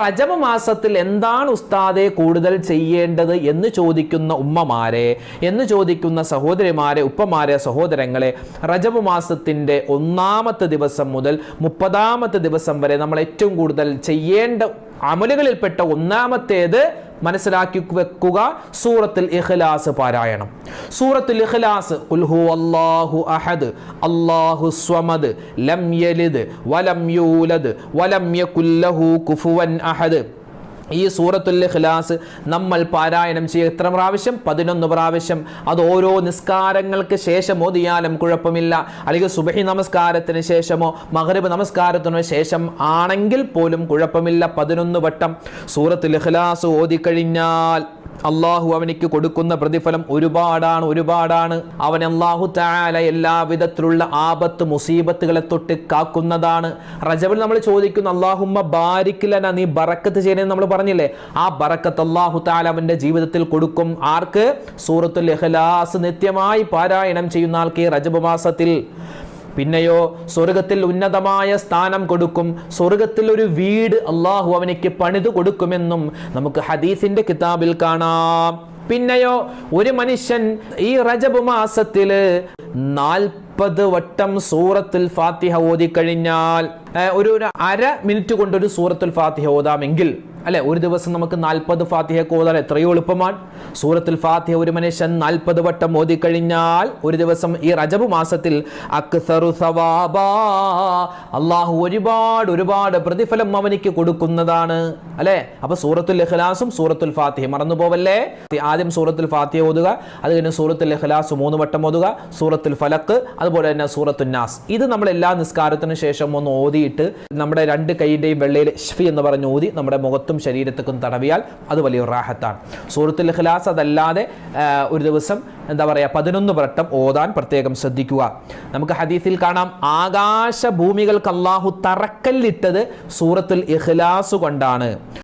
റജബ് മാസത്തിൽ എന്താണ് ഉസ്താദെ കൂടുതൽ ചെയ്യേണ്ടത് എന്ന് ചോദിക്കുന്ന ഉമ്മമാരെ, എന്ന് ചോദിക്കുന്ന സഹോദരിമാരെ, ഉപ്പമാരെ, സഹോദരങ്ങളെ, റജബ് മാസത്തിൻ്റെ 1-ാമത്തെ ദിവസം മുതൽ 30-ാമത്തെ ദിവസം വരെ നമ്മൾ ഏറ്റവും കൂടുതൽ ചെയ്യേണ്ട അമലുകളിൽപ്പെട്ട 1-ാമത്തേത് മനസ്സിലാക്കി വെക്കുക, സൂറത്തുൽ ഇഖ്ലാസ് പാരായണം. സൂറത്തുൽ ഇഖ്ലാസ് ഖുൽ ഹുവല്ലാഹു അഹദ് അല്ലാഹു സ്വമദ് ലം യലിദ് വലം യൂലദ് വലം യകുൽ ലഹു കുഫുവൻ അഹദ്. ഈ സൂറത്തുൽ ഇഖ്ലാസ് നമ്മൾ പാരായണം ചെയ്യുക എത്ര പ്രാവശ്യം? 11 പ്രാവശ്യം. അത് ഓരോ നിസ്കാരങ്ങൾക്ക് ശേഷം ഓതിയാലും കുഴപ്പമില്ല, അല്ലെങ്കിൽ സുബഹി നമസ്കാരത്തിന് ശേഷമോ മഗ്രിബ് നമസ്കാരത്തിനോ ശേഷം ആണെങ്കിൽ പോലും കുഴപ്പമില്ല. 11 വട്ടം സൂറത്തുൽ ഇഖ്ലാസ് ഓതിക്കഴിഞ്ഞാൽ അള്ളാഹു അവനിക്ക് കൊടുക്കുന്ന പ്രതിഫലം ഒരുപാടാണ്. അവൻ അള്ളാഹു തആല എല്ലാവിധത്തിലുള്ള ആപത്ത് മുസീബത്തുകളെ തൊട്ട് കാക്കുന്നതാണ്. റജബിൽ നമ്മൾ ചോദിക്കുന്നു അല്ലാഹുമ്മ ബാരിക് ലനാ, നീ ബറക്കത്ത് ചെയ്യണേ നമ്മൾ പറഞ്ഞില്ലേ, ആ ബറക്കത്ത് അള്ളാഹു തആല അവന്റെ ജീവിതത്തിൽ കൊടുക്കും. ആർക്ക്? സൂറത്തുൽ ഇഖ്ലാസ് നിത്യമായി പാരായണം ചെയ്യുന്ന ആൾക്ക് റജബ് മാസത്തിൽ. പിന്നെയോ സ്വർഗത്തിൽ ഉന്നതമായ സ്ഥാനം കൊടുക്കും, സ്വർഗത്തിൽ ഒരു വീട് അള്ളാഹു അവനിക്ക് പണിതു കൊടുക്കുമെന്നും നമുക്ക് ഹദീസിന്റെ കിതാബിൽ കാണാം. പിന്നെയോ ഒരു മനുഷ്യൻ ഈ റജബ് മാസത്തില് 40 വട്ടം സൂറത്തുൽ ഫാത്തിഹ ഓതിക്കഴിഞ്ഞാൽ, ഒരു അര മിനിറ്റ് കൊണ്ടൊരു സൂറത്തുൽ ഫാത്തിഹ ഓതാമെങ്കിൽ, അല്ലെ, ഒരു ദിവസം നമുക്ക് 40 ഫാത്തിഹ ഓതാൻ എത്രയോ എളുപ്പമാണ്. സൂറത്തുൽ ഫാത്തിഹ ഒരു മനുഷ്യൻ 40 വട്ടം ഓതിക്കഴിഞ്ഞാൽ ഒരു ദിവസം ഈ റജബ് മാസത്തിൽ അക്സറു സവാബാ, അള്ളാഹു ഒരുപാട് പ്രതിഫലം അവനിക്ക് കൊടുക്കുന്നതാണ്, അല്ലെ. അപ്പൊ സൂറത്തുൽ ഇഖ്ലാസും സൂറത്തുൽ ഫാത്തിഹ മറന്നു പോവല്ലേ. ആദ്യം സൂറത്തുൽ ഫാത്തിഹ ഓതുക, അത് കഴിഞ്ഞ് സൂറത്തുൽ ഇഖ്ലാസ് 3 വട്ടം ഓതുക, സൂറത്തുൽ ഫലക്ക്, അതുപോലെ തന്നെ സൂറത്തുൻ നാസ്. ഇത് നമ്മൾ എല്ലാ നിസ്കാരത്തിനു ശേഷം ഒന്ന് ഓതിയിട്ട് നമ്മുടെ 2 കൈയുടെയും വെള്ളയിൽ ഷ്ഫി എന്ന് പറഞ്ഞ് ഓതി നമ്മുടെ മുഖത്തും ശരീരത്തേക്കും തടവിയാൽ അത് വലിയ റാഹത്താണ്. സൂറത്തുൽ ഇഖ്ലാസ് അതല്ലാതെ ഒരു ദിവസം 11 വട്ടം ഓതാൻ പ്രത്യേകം ശ്രദ്ധിക്കുക. നമുക്ക് ഹദീസിൽ കാണാം, ആകാശ ഭൂമികൾക്ക് അല്ലാഹു തറക്കല്ലിട്ടത് സൂറത്തുൽ ഇഖ്ലാസ് കൊണ്ടാണ്.